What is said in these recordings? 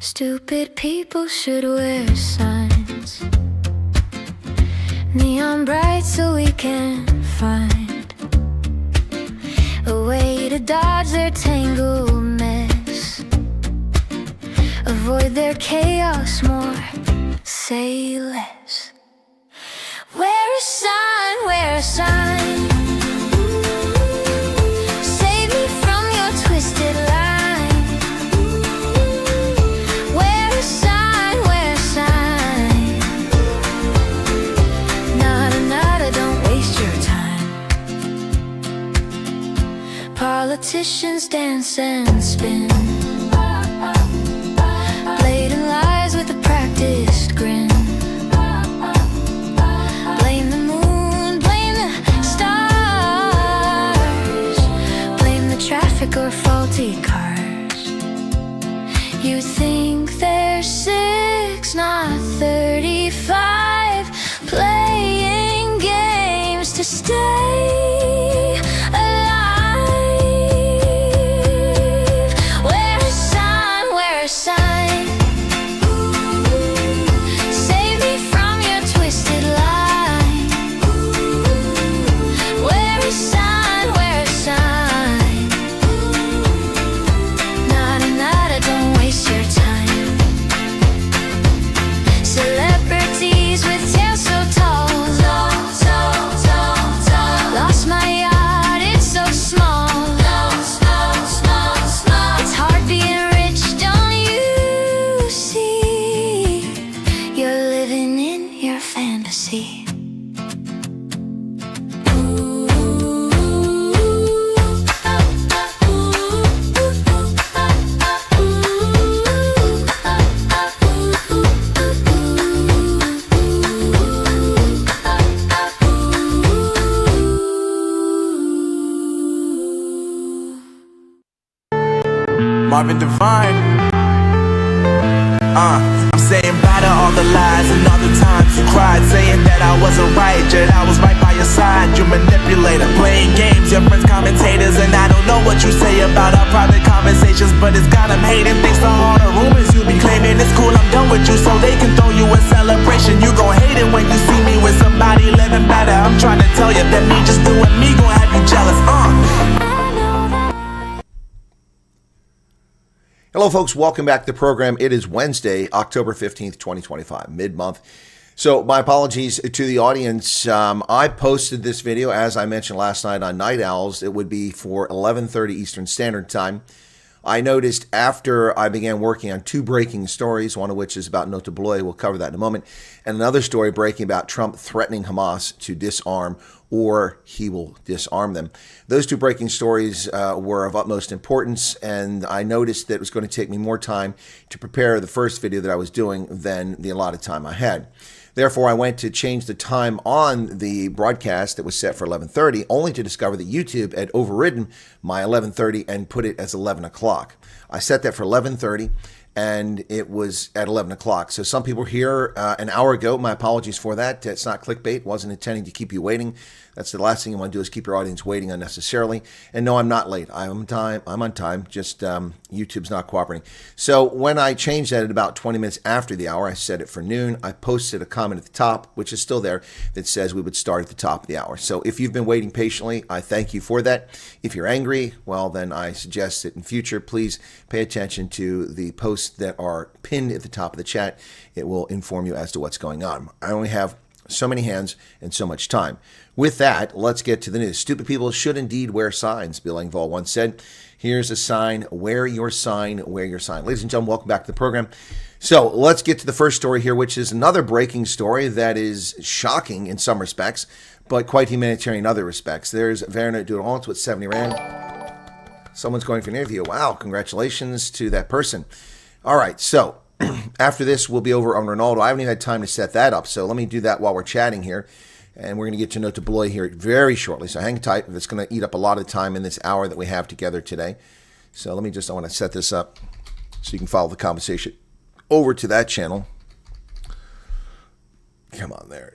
Stupid people should wear signs, neon bright, so we can find a way to dodge their tangled mess, avoid their chaos more, say less. Wear a sign, wear a sign. Save me from your twisted line. Wear a sign, wear a sign. Nada, nada, don't waste your time. Politicians dance and spin, blatant lies with a practiced grin. Blame the moon, blame the stars, blame the traffic or faulty cars. You think they're 6, not 35, playing games to stay alive. Wear a sign, wear a sign. Save me from your twisted line. Wear a sign, wear a sign. Nada, nada, don't waste your time. Celebrities with tails so tall, lost my yacht, it's so small. It's hard being rich, don't you see? You're living in your fantasy. Marvin Divine. I'm saying bye to all the lies and all the times you cried, saying that I wasn't right, yet I was right by your side. You manipulator, playing games, your friends commentators, and I don't know what you say about our private conversations, but it's got them hating. Thanks to all the rumors you be claiming, it's cool, I'm done with you, so they can throw you a celebration. You gon' hate it when you see me with somebody living better. I'm trying to tell you that me just doing me gon' have you jealous. Hello, folks. Welcome back to the program. It is Wednesday, October 15th, 2025, mid-month. So my apologies to the audience. I posted this video, as I mentioned last night, on Night Owls. It would be for 11:30 Eastern Standard Time. I noticed after I began working on 2 breaking stories, one of which is about Nota, Baloyi, we'll cover that in a moment, and another story breaking about Trump threatening Hamas to disarm or he will disarm them. Those 2 breaking stories were of utmost importance, and I noticed that it was going to take me more time to prepare the first video that I was doing than the allotted time I had. Therefore, I went to change the time on the broadcast that was set for 11:30, only to discover that YouTube had overridden my 11:30 and put it as 11 o'clock. I set that for 11:30, and it was at 11 o'clock. So some people were here an hour ago. My apologies for that. It's not clickbait. Wasn't intending to keep you waiting. That's the last thing you want to do, is keep your audience waiting unnecessarily. And no, I'm not late. I'm on time. Just YouTube's not cooperating. So when I changed that at about 20 minutes after the hour, I set it for noon. I posted a comment at the top, which is still there, that says we would start at the top of the hour. So if you've been waiting patiently, I thank you for that. If you're angry, well, then I suggest that in future, please pay attention to the posts that are pinned at the top of the chat. It will inform you as to what's going on. I only have so many hands and so much time. With that, let's get to the news. Stupid people should indeed wear signs, Bill Engvall once said. Here's a sign. Wear your sign. Wear your sign. Ladies and gentlemen, welcome back to the program. So let's get to the first story here, which is another breaking story that is shocking in some respects, but quite humanitarian in other respects. There's Werner Durant with 70 Rand. Someone's going for an interview. Wow, congratulations to that person. All right, so after this, we'll be over on Ronaldo. I haven't even had time to set that up, so let me do that while we're chatting here. And we're going to get to Nota, Baloyi here very shortly, so hang tight. It's going to eat up a lot of time in this hour that we have together today. So I want to set this up so you can follow the conversation over to that channel. Come on there.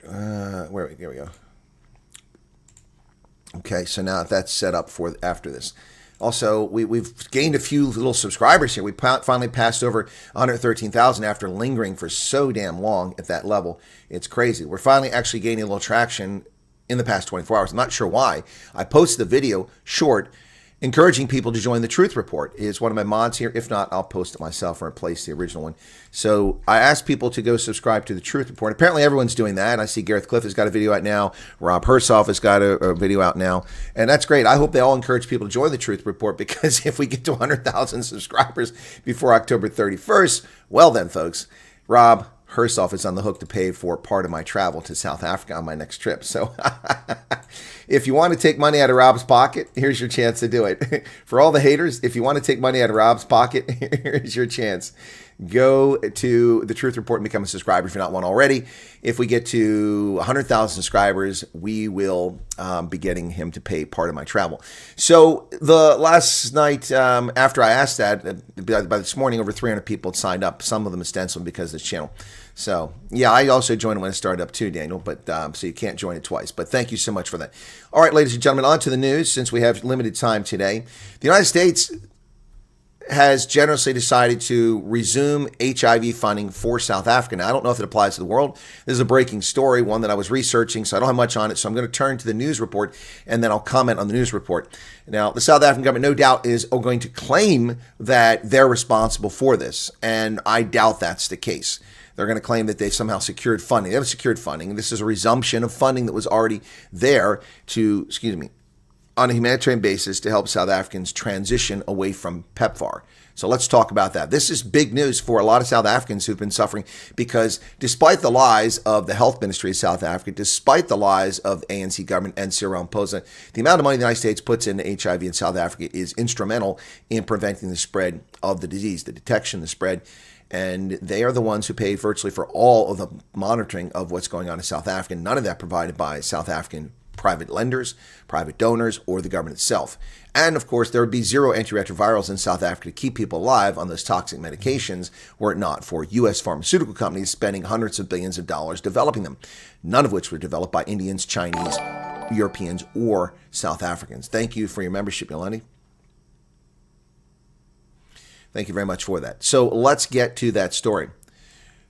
Here we go. Okay, so now that's set up for after this. Also, we've gained a few little subscribers here. We finally passed over 113,000 after lingering for so damn long at that level. It's crazy. We're finally actually gaining a little traction in the past 24 hours. I'm not sure why. I posted the video short encouraging people to join the Truth Report. Is one of my mods here. If not, I'll post it myself or replace the original one. So I asked people to go subscribe to the Truth Report. Apparently everyone's doing that. I see Gareth Cliff has got a video out now. Rob Hersoff has got a video out now. And that's great. I hope they all encourage people to join the Truth Report, because if we get to 100,000 subscribers before October 31st, well then, folks, Rob Hersoff is on the hook to pay for part of my travel to South Africa on my next trip. So if you want to take money out of Rob's pocket, here's your chance to do it. For all the haters, if you want to take money out of Rob's pocket, here's your chance. Go to the Truth Report and become a subscriber if you're not one already. If we get to 100,000 subscribers, we will be getting him to pay part of my travel. So the last night, after I asked that, by this morning, over 300 people had signed up, some of them ostensibly because of this channel. So, yeah, I also joined when it started up too, Daniel, but so you can't join it twice. But thank you so much for that. All right, ladies and gentlemen, on to the news, since we have limited time today. The United States has generously decided to resume HIV funding for South Africa. Now, I don't know if it applies to the world. This is a breaking story, one that I was researching, so I don't have much on it. So I'm going to turn to the news report, and then I'll comment on the news report. Now, the South African government, no doubt, is going to claim that they're responsible for this, and I doubt that's the case. They're going to claim that they've somehow secured funding. They haven't secured funding. This is a resumption of funding that was already there to, on a humanitarian basis to help South Africans transition away from PEPFAR. So let's talk about that. This is big news for a lot of South Africans who've been suffering, because despite the lies of the health ministry of South Africa, despite the lies of the ANC government and Cyril Ramaphosa, the amount of money the United States puts into HIV in South Africa is instrumental in preventing the spread of the disease, the detection, the spread. And they are the ones who pay virtually for all of the monitoring of what's going on in South Africa. None of that provided by South African private lenders, private donors, or the government itself. And of course, there would be zero antiretrovirals in South Africa to keep people alive on those toxic medications were it not for U.S. pharmaceutical companies spending hundreds of billions of dollars developing them, none of which were developed by Indians, Chinese, Europeans, or South Africans. Thank you for your membership, Yolandi. Thank you very much for that. So let's get to that story.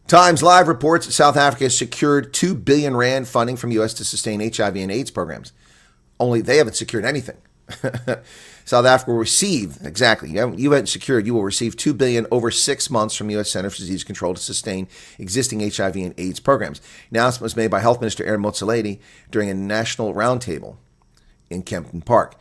Times Live reports that South Africa has secured 2 billion rand funding from U.S. to sustain HIV and AIDS programs. Only they haven't secured anything. South Africa will receive, exactly, you haven't secured, you will receive 2 billion over 6 months from U.S. Center for Disease Control to sustain existing HIV and AIDS programs. Announcement was made by Health Minister Aaron Motsoaledi during a national roundtable in Kempton Park.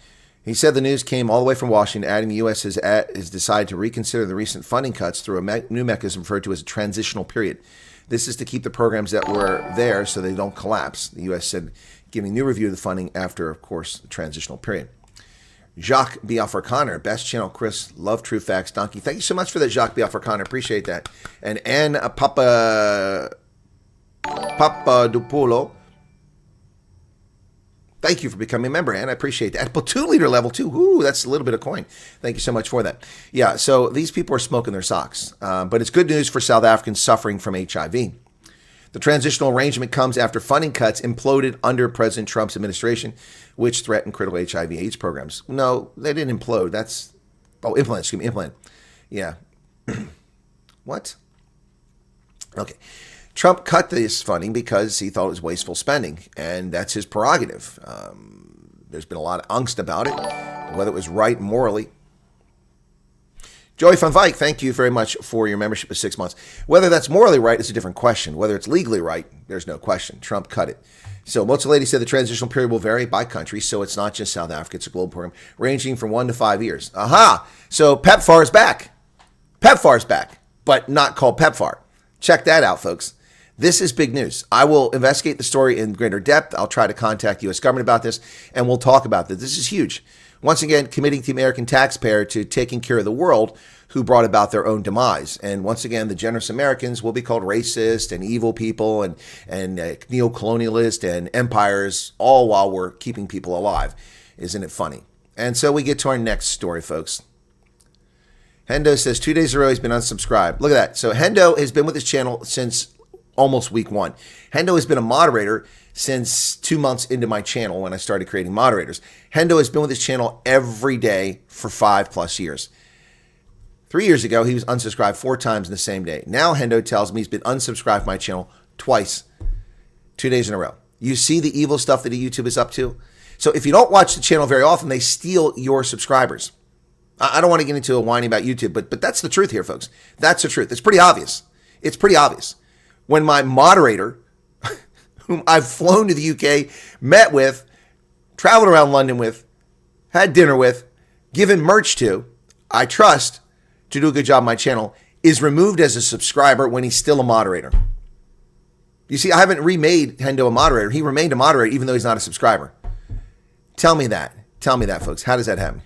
He said the news came all the way from Washington, adding the U.S. has decided to reconsider the recent funding cuts through a new mechanism referred to as a transitional period. This is to keep the programs that were there so they don't collapse. The U.S. said giving new review of the funding after, of course, the transitional period. Jacques B. Afrikaner, best channel, Chris, love true facts, donkey. Thank you so much for that, Jacques B. Afrikaner. Appreciate that. And Anne Papadopoulou. Thank you for becoming a member, Ann. I appreciate that. At 2 liter level too. Ooh, that's a little bit of coin. Thank you so much for that. Yeah, so these people are smoking their socks. But it's good news for South Africans suffering from HIV. The transitional arrangement comes after funding cuts imploded under President Trump's administration, which threatened critical HIV/AIDS programs. No, they didn't implode. Implant. Yeah. What? Okay. Trump cut this funding because he thought it was wasteful spending, and that's his prerogative. There's been a lot of angst about it, whether it was right morally. Joey van Vyk, thank you very much for your membership of 6 months. Whether that's morally right is a different question. Whether it's legally right, there's no question. Trump cut it. So Motsoaledi said the transitional period will vary by country, so it's not just South Africa, it's a global program, ranging from 1 to 5 years. Aha! So PEPFAR is back. PEPFAR is back, but not called PEPFAR. Check that out, folks. This is big news. I will investigate the story in greater depth. I'll try to contact the U.S. government about this, and we'll talk about this. This is huge. Once again, committing the American taxpayer to taking care of the world who brought about their own demise. And once again, the generous Americans will be called racist and evil people and neo-colonialist and empires, all while we're keeping people alive. Isn't it funny? And so we get to our next story, folks. Hendo says 2 days in a row he's been unsubscribed. Look at that. So Hendo has been with this channel since almost week one. Hendo has been a moderator since 2 months into my channel when I started creating moderators. Hendo has been with his channel every day for 5+ years. 3 years ago, he was unsubscribed 4 times in the same day. Now Hendo tells me he's been unsubscribed from my channel twice, 2 days in a row. You see the evil stuff that YouTube is up to? So if you don't watch the channel very often, they steal your subscribers. I don't want to get into a whining about YouTube, but that's the truth here, folks. That's the truth. It's pretty obvious. It's pretty obvious. When my moderator, whom I've flown to the UK, met with, traveled around London with, had dinner with, given merch to, I trust to do a good job on my channel, is removed as a subscriber when he's still a moderator. You see, I haven't remade Hendo a moderator. He remained a moderator even though he's not a subscriber. Tell me that. Tell me that, folks. How does that happen?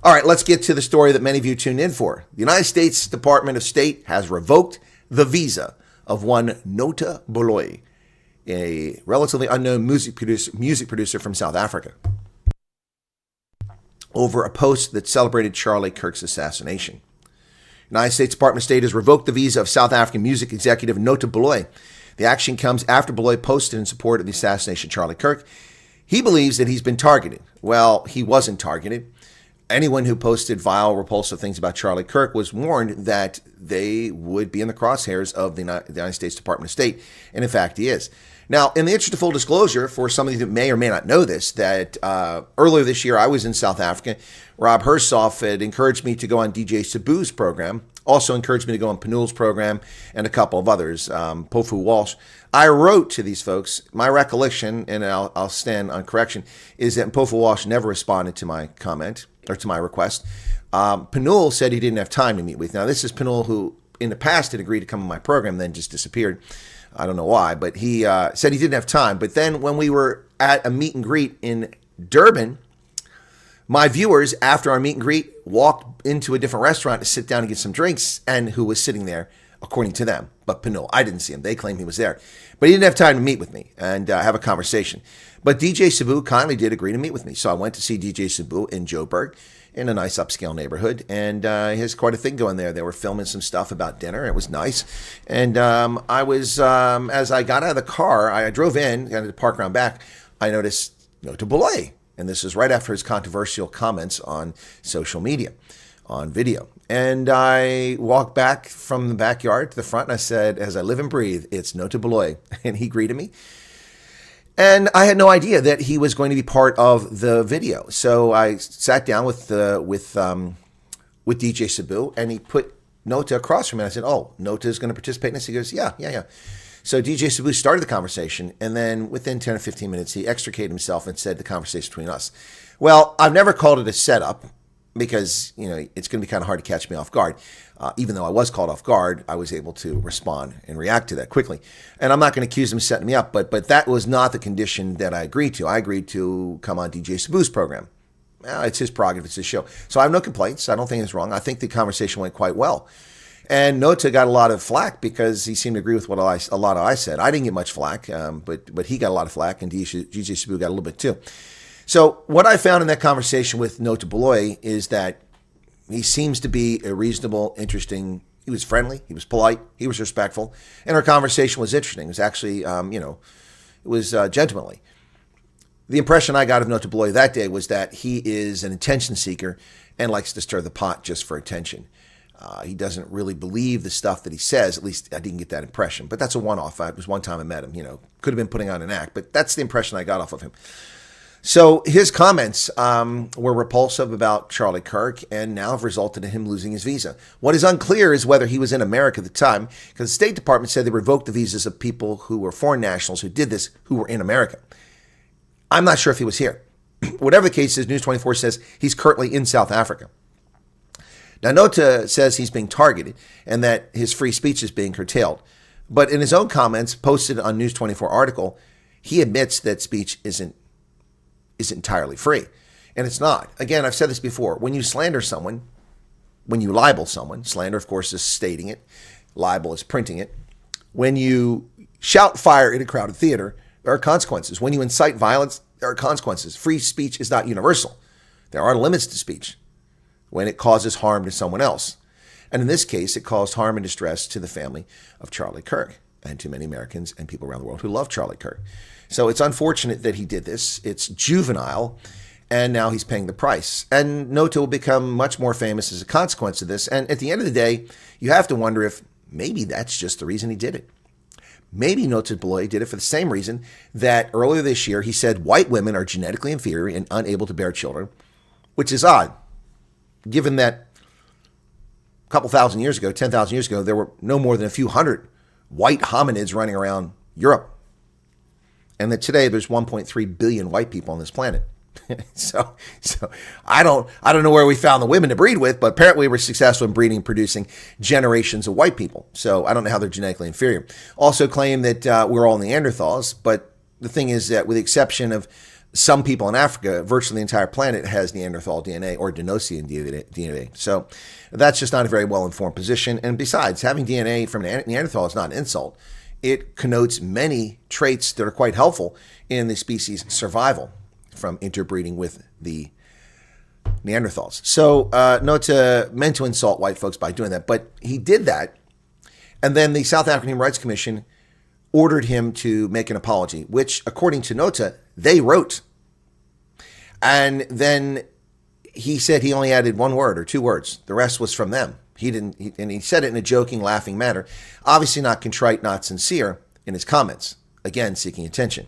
All right, let's get to the story that many of you tuned in for. The United States Department of State has revoked the visa of one Nota Baloyi, a relatively unknown music producer from South Africa, over a post that celebrated Charlie Kirk's assassination. The United States Department of State has revoked the visa of South African music executive Nota Baloyi. The action comes after Baloyi posted in support of the assassination of Charlie Kirk. He believes that he's been targeted. Well, he wasn't targeted. Anyone who posted vile, repulsive things about Charlie Kirk was warned that they would be in the crosshairs of the United States Department of State. And in fact, he is. Now, in the interest of full disclosure, for some of you that may or may not know this, that earlier this year I was in South Africa. Rob Hersoff had encouraged me to go on DJ Sabu's program, also encouraged me to go on Panul's program, and a couple of others, Pofu Walsh. I wrote to these folks. My recollection, and I'll stand on correction, is that Pofu Walsh never responded to my comment or to my request. Panul said he didn't have time to meet with. Now, this is Panul who in the past had agreed to come on my program, then just disappeared. I don't know why, but he said he didn't have time. But then when we were at a meet and greet in Durban, my viewers, after our meet and greet, walked into a different restaurant to sit down and get some drinks, and who was sitting there, according to them. But Panul, I didn't see him. They claimed he was there. But he didn't have time to meet with me and have a conversation. But DJ Sabu kindly did agree to meet with me. So I went to see DJ Sabu in Joburg, in a nice upscale neighborhood, and he has quite a thing going there. They were filming some stuff about dinner. It was nice. And I was, as I got out of the car, I drove in, got to the park around back, I noticed Nota Baloyi. And this is right after his controversial comments on social media, on video. And I walked back from the backyard to the front, and I said, as I live and breathe, it's Nota Baloyi. And he greeted me. And I had no idea that he was going to be part of the video. So I sat down with DJ Sabu, and he put Nota across from me. And I said, "Oh, Nota is going to participate in this?" He goes, "Yeah." So DJ Sabu started the conversation, and then within 10 or 15 minutes, he extricated himself and said the conversation between us. Well, I've never called it a setup because, you know, it's going to be kind of hard to catch me off guard. Even though I was caught off guard, I was able to respond and react to that quickly. And I'm not going to accuse him of setting me up, but that was not the condition that I agreed to. I agreed to come on DJ Sabu's program. Well, it's his prerogative, it's his show. So I have no complaints. I don't think it's wrong. I think the conversation went quite well. And Nota got a lot of flack because he seemed to agree with what a lot of I said. I didn't get much flack, but he got a lot of flack, and DJ Sabu got a little bit too. So what I found in that conversation with Nota Baloyi is that he seems to be a reasonable, interesting. He was friendly. He was polite. He was respectful. And our conversation was interesting. It was actually, it was gentlemanly. The impression I got of Nota Baloyi that day was that he is an attention seeker and likes to stir the pot just for attention. He doesn't really believe the stuff that he says. At least I didn't get that impression. But that's a one-off. It was one time I met him. Could have been putting on an act. But that's the impression I got off of him. So his comments were repulsive about Charlie Kirk and now have resulted in him losing his visa. What is unclear is whether he was in America at the time, because the State Department said they revoked the visas of people who were foreign nationals who did this, who were in America. I'm not sure if he was here. Whatever the case is, News 24 says he's currently in South Africa. Now, Nota says he's being targeted and that his free speech is being curtailed. But in his own comments posted on News 24 article, he admits that speech isn't entirely free. And it's not. Again, I've said this before. When you slander someone, when you libel someone, slander, of course, is stating it. Libel is printing it. When you shout fire in a crowded theater, there are consequences. When you incite violence, there are consequences. Free speech is not universal. There are limits to speech. when it causes harm to someone else. And in this case, it caused harm and distress to the family of Charlie Kirk and to many Americans and people around the world who love Charlie Kirk. So it's unfortunate that he did this. It's juvenile, and now he's paying the price. And Nota will become much more famous as a consequence of this. And at the end of the day, you have to wonder if maybe that's just the reason he did it. Maybe Nota Baloyi did it for the same reason that earlier this year he said white women are genetically inferior and unable to bear children, which is odd, given that a couple thousand years ago, 10,000 years ago, there were no more than a few hundred white hominids running around Europe. And that today there's 1.3 billion white people on this planet. So I don't know where we found the women to breed with, but apparently we're successful in breeding and producing generations of white people. So I don't know how they're genetically inferior. Also claim that we're all Neanderthals, but the thing is that with the exception of some people in Africa, virtually the entire planet has Neanderthal DNA or Denisovanan DNA. So that's just not a very well-informed position. And besides, having DNA from Neanderthal is not an insult. It connotes many traits that are quite helpful in the species' survival from interbreeding with the Neanderthals. So Nota meant to insult white folks by doing that, but he did that. And then the South African Human Rights Commission ordered him to make an apology, which, according to Nota, they wrote. And then he said he only added one word or two words. The rest was from them. And he said it in a joking, laughing manner, obviously not contrite, not sincere in his comments, again, seeking attention.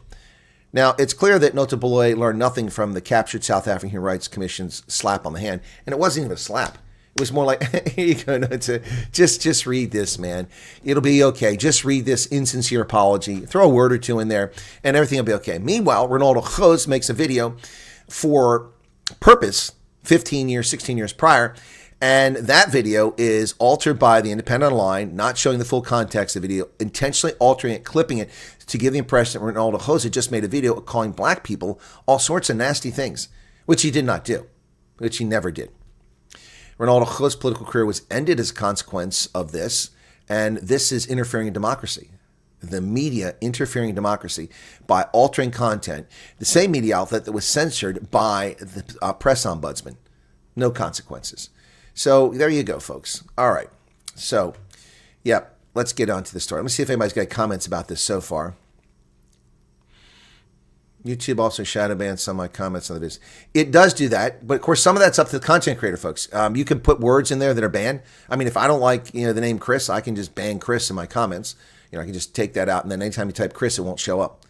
Now, it's clear that Nota Baloyi learned nothing from the captured South African Human Rights Commission's slap on the hand. And it wasn't even a slap. It was more like, here you go, Nota, just read this, man. It'll be okay. Just read this insincere apology. Throw a word or two in there, and everything will be okay. Meanwhile, Ronaldo Jose makes a video for Purpose 15 years, 16 years prior, and that video is altered by the Independent Online, not showing the full context of the video, intentionally altering it, clipping it to give the impression that Ronaldo Jose just made a video calling black people all sorts of nasty things, which he did not do, which he never did. Ronaldo Jose's political career was ended as a consequence of this, and this is interfering in democracy. The media interfering in democracy by altering content, the same media outlet that was censored by the press ombudsman. No consequences. So there you go, folks. All right. So, yeah, let's get on to the story. Let me see if anybody's got comments about this so far. YouTube also shadow bans some of my comments on this. It does do that, but of course some of that's up to the content creator, folks. You can put words in there that are banned. I mean, if I don't like the name Chris, I can just ban Chris in my comments. I can just take that out, and then anytime you type Chris, it won't show up.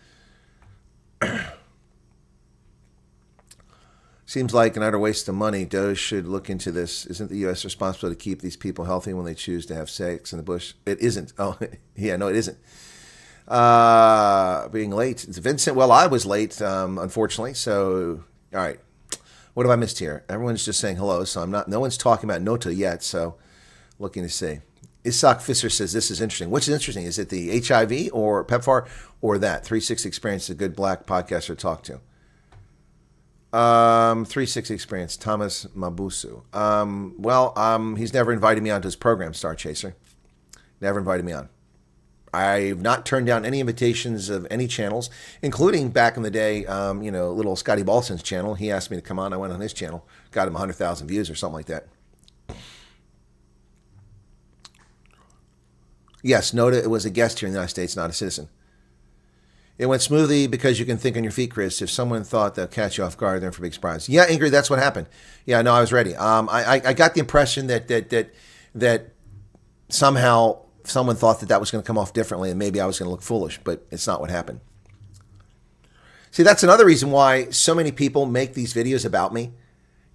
Seems like an utter waste of money. Doge should look into this. Isn't the U.S. responsible to keep these people healthy when they choose to have sex in the bush? It isn't. Oh, yeah, no, it isn't. Being late. It's Vincent. Well, I was late, unfortunately. So, all right. What have I missed here? Everyone's just saying hello, so no one's talking about Nota yet, so looking to see. Isaac Fisser says this is interesting. Which is interesting? Is it the HIV or PEPFAR or that? 360 Experience is a good black podcaster to talk to. 360 Experience, Thomas Mabusu. He's never invited me onto his program, Star Chaser. Never invited me on. I've not turned down any invitations of any channels, including back in the day, little Scotty Balson's channel. He asked me to come on. I went on his channel, got him 100,000 views or something like that. Yes, Nota was a guest here in the United States, not a citizen. It went smoothly because you can think on your feet, Chris. If someone thought they'll catch you off guard, they're in for a big surprise. Yeah, Ingrid, that's what happened. Yeah, no, I was ready. I got the impression that somehow someone thought that was going to come off differently and maybe I was going to look foolish, but it's not what happened. See, that's another reason why so many people make these videos about me.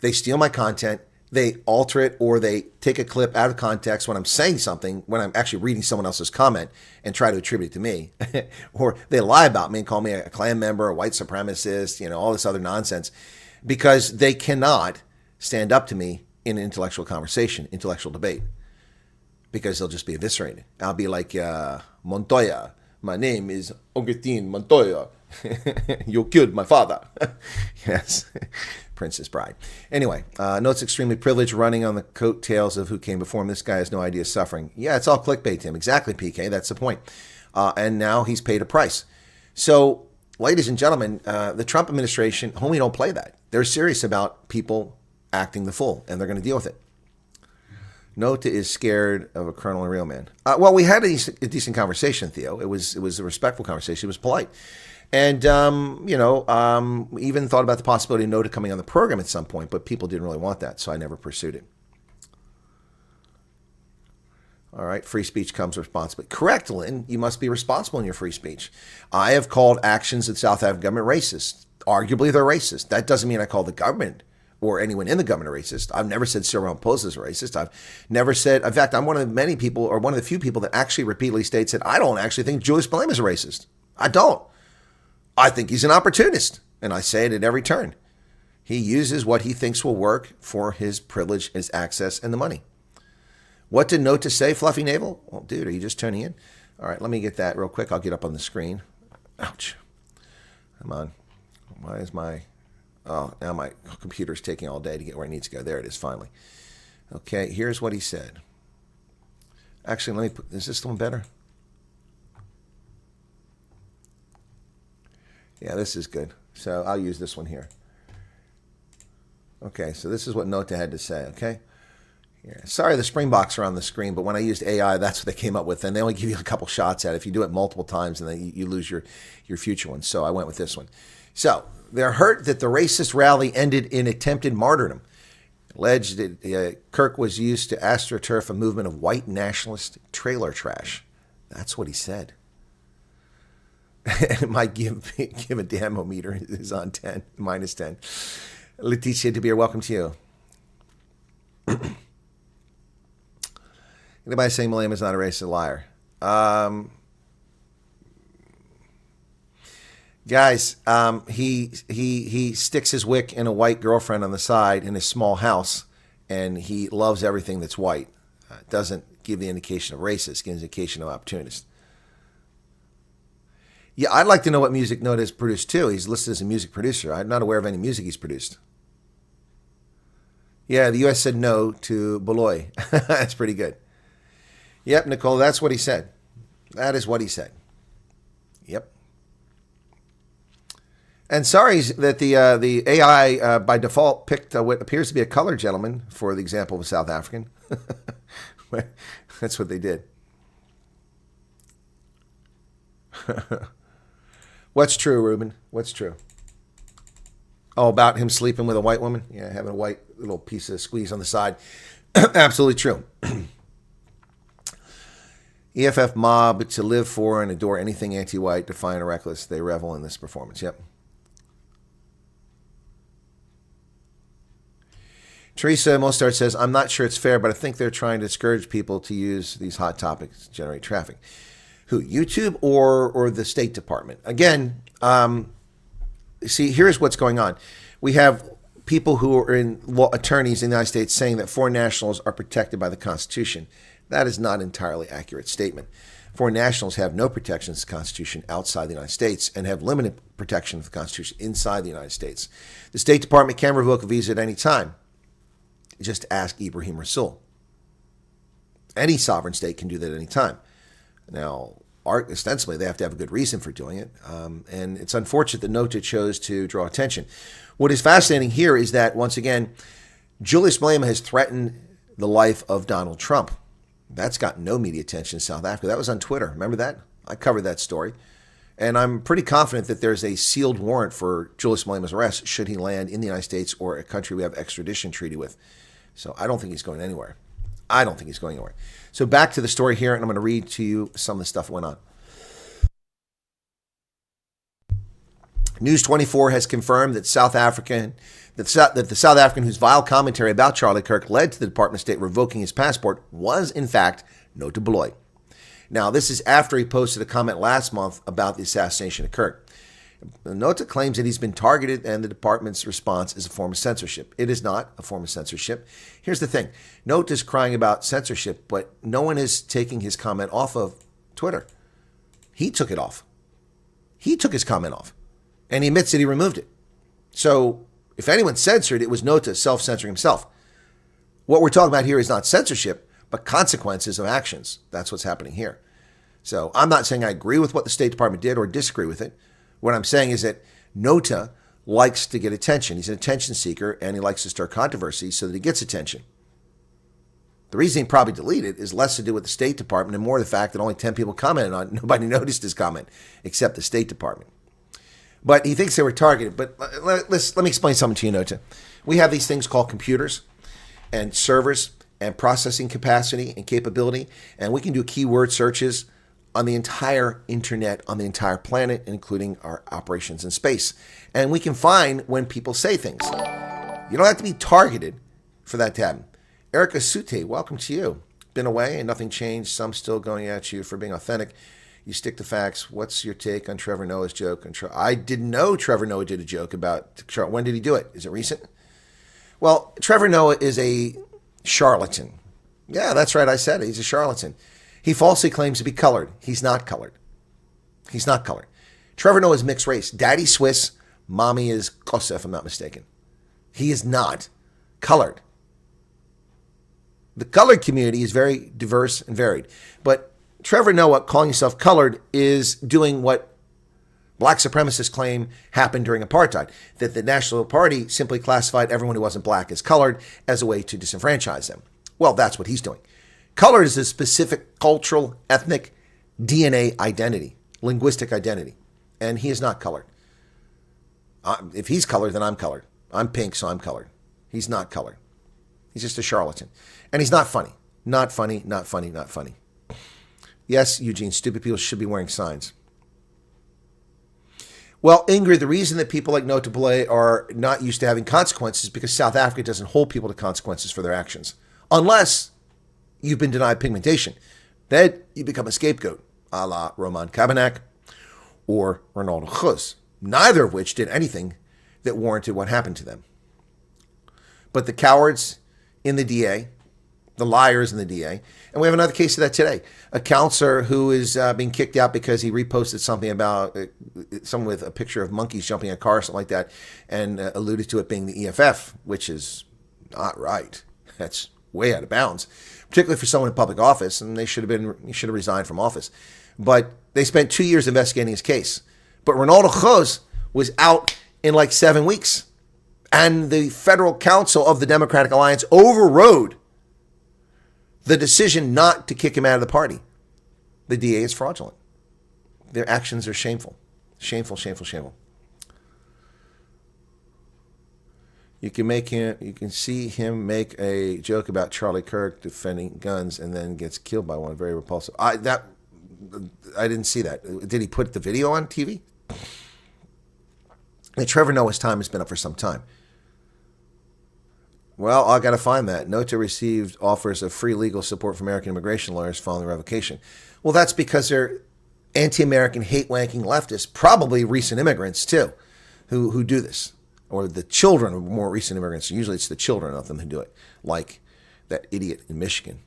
They steal my content. They alter it or they take a clip out of context when I'm saying something, when I'm actually reading someone else's comment and try to attribute it to me. Or they lie about me and call me a Klan member, a white supremacist, all this other nonsense, because they cannot stand up to me in an intellectual conversation, intellectual debate, because they'll just be eviscerated. I'll be like, Montoya, my name is Augustine Montoya. You killed my father. Yes. Princess Bride. Anyway, Note's extremely privileged, running on the coattails of who came before him. This guy has no idea of suffering. Yeah, it's all clickbait to him. Exactly, PK. That's the point. And now he's paid a price. So, ladies and gentlemen, the Trump administration, homie, don't play that. They're serious about people acting the fool, and they're going to deal with it. Nota is scared of a colonel and real man. Well, we had a decent conversation, Theo. It was a respectful conversation. It was polite. And, even thought about the possibility of Nota coming on the program at some point, but people didn't really want that, so I never pursued it. All right, free speech comes responsibly. Correct, Lynn. You must be responsible in your free speech. I have called actions of the South African government racist. Arguably, they're racist. That doesn't mean I call the government or anyone in the government racist. I've never said Cyril Ramaphosa is a racist. I've never said, in fact, I'm one of the many people, or one of the few people that actually repeatedly states that I don't actually think Julius Malema is a racist. I don't. I think he's an opportunist, and I say it at every turn. He uses what he thinks will work for his privilege, his access, and the money. What did Nota say, Fluffy Navel? Well, dude, are you just tuning in? All right, let me get that real quick. I'll get up on the screen. Ouch. Come on. Why is my... Oh, now my computer's taking all day to get where it needs to go. There it is, finally. Okay, here's what he said. Actually, let me put... Is this the one better? Yeah, this is good. So I'll use this one here. Okay, so this is what Nota had to say, okay? Here. Sorry the Springboks are on the screen, but when I used AI, that's what they came up with, and they only give you a couple shots at it. If you do it multiple times, and then you lose your future ones. So I went with this one. So they're hurt that the racist rally ended in attempted martyrdom. Alleged that Kirk was used to astroturf a movement of white nationalist trailer trash. That's what he said. And my give a damn meter is on 10, minus 10. Leticia De Beer, welcome to you. Anybody saying Malema is not a racist, liar? Guys, he sticks his wick in a white girlfriend on the side in his small house, and he loves everything that's white. Doesn't give the indication of racist, gives the indication of opportunist. Yeah, I'd like to know what music Nota has produced too. He's listed as a music producer. I'm not aware of any music he's produced. Yeah, the U.S. said no to Baloyi. That's pretty good. Yep, Nicole, that's what he said. That is what he said. Yep. And sorry that the AI by default picked what appears to be a colored gentleman for the example of a South African. That's what they did. What's true, Ruben? What's true? Oh, about him sleeping with a white woman? Yeah, having a white little piece of squeeze on the side. Absolutely true. EFF mob to live for and adore anything anti-white, defiant or reckless. They revel in this performance. Yep. Teresa Mostard says, I'm not sure it's fair, but I think they're trying to discourage people to use these hot topics to generate traffic. Who, YouTube or the State Department? Again, see, here's what's going on. We have people who are in law, attorneys in the United States saying that foreign nationals are protected by the Constitution. That is not an entirely accurate statement. Foreign nationals have no protections of the Constitution outside the United States and have limited protection of the Constitution inside the United States. The State Department can revoke a visa at any time. Just ask Ibrahim Rasool. Any sovereign state can do that at any time. Now, ostensibly, they have to have a good reason for doing it. And it's unfortunate that Nota chose to draw attention. What is fascinating here is that, once again, Julius Malema has threatened the life of Donald Trump. That's got no media attention in South Africa. That was on Twitter. Remember that? I covered that story. And I'm pretty confident that there's a sealed warrant for Julius Malema's arrest should he land in the United States or a country we have extradition treaty with. So I don't think he's going anywhere. I don't think he's going anywhere. So back to the story here, and I'm going to read to you some of the stuff that went on. News 24 has confirmed that the South African whose vile commentary about Charlie Kirk led to the Department of State revoking his passport was, in fact, Nota Baloyi. Now, this is after he posted a comment last month about the assassination of Kirk. Nota claims that he's been targeted and the department's response is a form of censorship. It is not a form of censorship. Here's the thing. Nota is crying about censorship, but no one is taking his comment off of Twitter. He took it off. He took his comment off, and he admits that he removed it. So if anyone censored, it was Nota self-censoring himself. What we're talking about here is not censorship, but consequences of actions. That's what's happening here. So I'm not saying I agree with what the State Department did or disagree with it. What I'm saying is that Nota likes to get attention. He's an attention seeker, and he likes to stir controversy so that he gets attention. The reason he probably deleted is less to do with the State Department and more the fact that only 10 people commented on it. Nobody noticed his comment except the State Department. But he thinks they were targeted. But let me explain something to you, Nota. We have these things called computers and servers and processing capacity and capability, and we can do keyword searches on the entire internet, on the entire planet, including our operations in space. And we can find when people say things. You don't have to be targeted for that to happen. Erica Sute, welcome to you. Been away and nothing changed. Some still going at you for being authentic. You stick to facts. What's your take on Trevor Noah's joke? I didn't know Trevor Noah did a joke about Charlotte. When did he do it? Is it recent? Well, Trevor Noah is a charlatan. Yeah, that's right. I said it. He's a charlatan. He falsely claims to be colored. He's not colored. He's not colored. Trevor Noah is mixed race. Daddy Swiss, mommy is Kosa, if I'm not mistaken. He is not colored. The colored community is very diverse and varied. But Trevor Noah, calling himself colored, is doing what black supremacists claim happened during apartheid, that the National Party simply classified everyone who wasn't black as colored as a way to disenfranchise them. Well, that's what he's doing. Colored is a specific cultural, ethnic, DNA identity, linguistic identity, and he is not colored. If he's colored, then I'm colored. I'm pink, so I'm colored. He's not colored. He's just a charlatan. And he's not funny. Not funny, not funny, not funny. Yes, Eugene, stupid people should be wearing signs. Well, Ingrid, the reason that people like Nota Baloyi are not used to having consequences is because South Africa doesn't hold people to consequences for their actions. Unless you've been denied pigmentation. Then you become a scapegoat, a la Roman Kabanak or Ronaldo Khuz, neither of which did anything that warranted what happened to them. But the cowards in the DA, the liars in the DA, and we have another case of that today. A counselor who is being kicked out because he reposted something about someone with a picture of monkeys jumping a car or something like that, and alluded to it being the EFF, which is not right. That's way out of bounds, particularly for someone in public office, and he should have resigned from office. But they spent 2 years investigating his case. But Ronaldo Khuz was out in like 7 weeks. And the federal council of the Democratic Alliance overrode the decision not to kick him out of the party. The DA is fraudulent. Their actions are shameful. Shameful, shameful, shameful. You can see him make a joke about Charlie Kirk defending guns and then gets killed by one. Very repulsive. I didn't see that. Did he put the video on TV? And Trevor Noah's time has been up for some time. Well, I got to find that. Nota received offers of free legal support from American immigration lawyers following the revocation. Well, that's because they're anti-American, hate-wanking leftists, probably recent immigrants too, who do this. Or the children of more recent immigrants. Usually it's the children of them who do it, like that idiot in Michigan.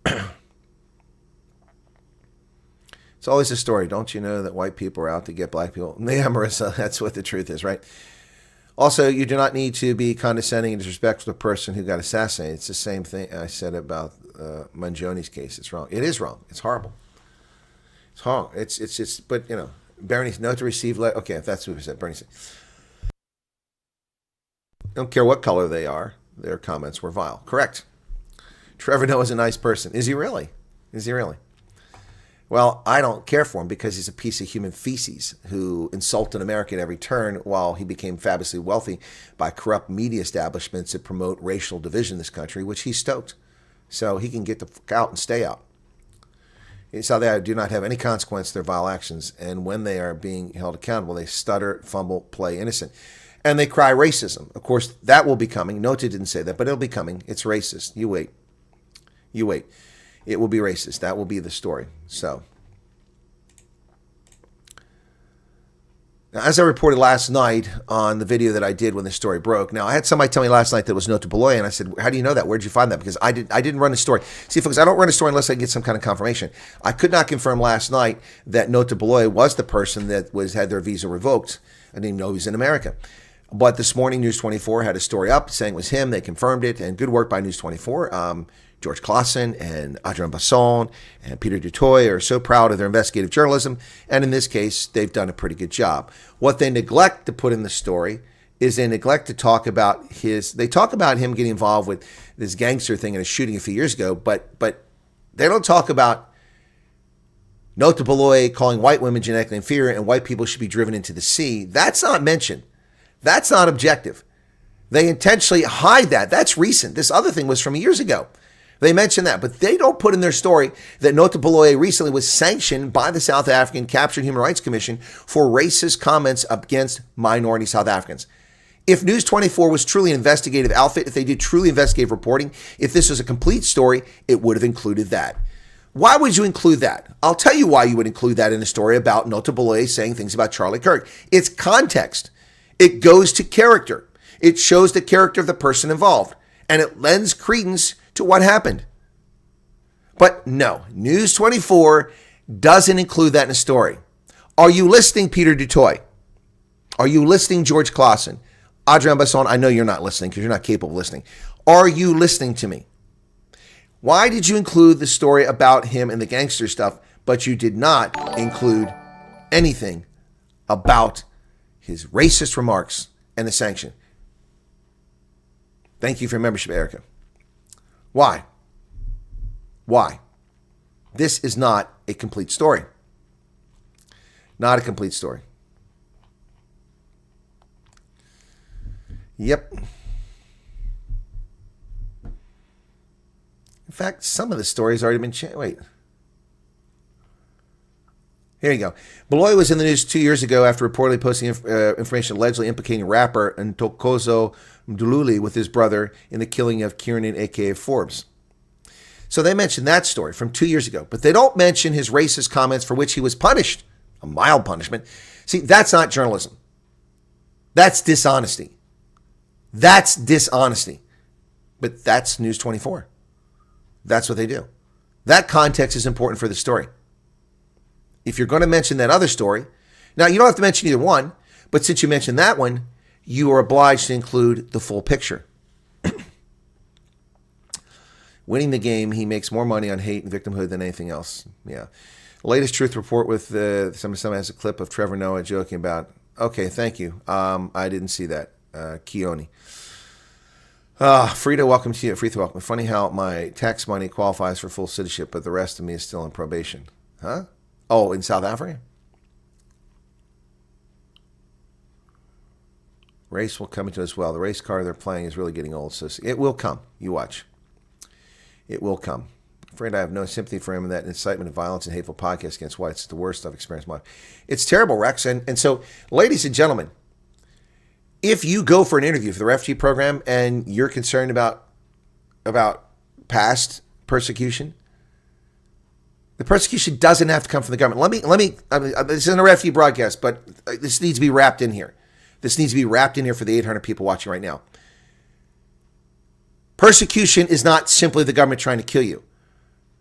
It's always a story. Don't you know that white people are out to get black people? Yeah, Marissa, that's what the truth is, right? Also, you do not need to be condescending and disrespectful to the person who got assassinated. It's the same thing I said about Mangioni's case. It's wrong. It is wrong. It's horrible. It's wrong. It's but, you know, Bernie's note to receive. Okay, if that's what we said, Bernie said. Don't care what color they are. Their comments were vile. Correct. Trevor Noah is a nice person. Is he really? Is he really? Well, I don't care for him because he's a piece of human feces who insulted America at every turn while he became fabulously wealthy by corrupt media establishments that promote racial division in this country, which he stoked. So he can get the fuck out and stay out. It's how they do not have any consequence to their vile actions. And when they are being held accountable, they stutter, fumble, play innocent. And they cry racism. Of course, that will be coming. Nota didn't say that, but it'll be coming. It's racist. You wait. You wait. It will be racist. That will be the story. So, now, as I reported last night on the video that I did when the story broke. Now, I had somebody tell me last night that it was Nota Baloyi, and I said, "How do you know that? Where did you find that?" Because I didn't run a story. See, folks, I don't run a story unless I get some kind of confirmation. I could not confirm last night that Nota Baloyi was the person that had their visa revoked. I didn't even know he was in America. But this morning, News 24 had a story up saying it was him. They confirmed it, and good work by News 24. George Claassen and Adrien Basson and Peter Dutoit are so proud of their investigative journalism, and in this case, they've done a pretty good job. What they neglect to put in the story is they neglect to talk about they talk about him getting involved with this gangster thing and a shooting a few years ago, but they don't talk about Nota Baloyi calling white women genetically inferior and white people should be driven into the sea. That's not mentioned. That's not objective. They intentionally hide that. That's recent. This other thing was from years ago. They mention that, but they don't put in their story that Nota Baloyi recently was sanctioned by the South African Captured Human Rights Commission for racist comments against minority South Africans. If News 24 was truly an investigative outfit, if they did truly investigative reporting, if this was a complete story, it would have included that. Why would you include that? I'll tell you why you would include that in a story about Nota Baloyi saying things about Charlie Kirk. It's context. It goes to character. It shows the character of the person involved, and it lends credence to what happened. But no, News 24 doesn't include that in a story. Are you listening, Peter Dutoit? Are you listening, George Claassen? Adrien Basson, I know you're not listening because you're not capable of listening. Are you listening to me? Why did you include the story about him and the gangster stuff, but you did not include anything about his racist remarks and the sanction? Thank you for your membership, Erica. Why? Why? This is not a complete story. Not a complete story. Yep. In fact, some of the stories already been changed. Wait. Here you go. Baloyi was in the news 2 years ago after reportedly posting information allegedly implicating rapper Ntokozo Mdululi with his brother in the killing of Kiernan, a.k.a. Forbes. So they mentioned that story from 2 years ago, but they don't mention his racist comments for which he was punished. A mild punishment. See, that's not journalism. That's dishonesty. That's dishonesty. But that's News 24. That's what they do. That context is important for the story. If you're going to mention that other story, now you don't have to mention either one, but since you mentioned that one, you are obliged to include the full picture. Winning the game, he makes more money on hate and victimhood than anything else. Yeah. The latest truth report with someone has a clip of Trevor Noah joking about, okay, thank you. I didn't see that. Keone. Frida, welcome to you. Frida, welcome. Funny how my tax money qualifies for full citizenship, but the rest of me is still in probation. Huh? Oh, in South Africa? Race will come into as well. The race card they're playing is really getting old, so it will come. You watch. It will come. Afraid I have no sympathy for him in that incitement of violence and hateful podcast against whites. It's the worst I've experienced in my life. It's terrible, Rex. And so, ladies and gentlemen, if you go for an interview for the refugee program and you're concerned about past persecution, the persecution doesn't have to come from the government. I mean, this isn't a refugee broadcast, but this needs to be wrapped in here. This needs to be wrapped in here for the 800 people watching right now. Persecution is not simply the government trying to kill you.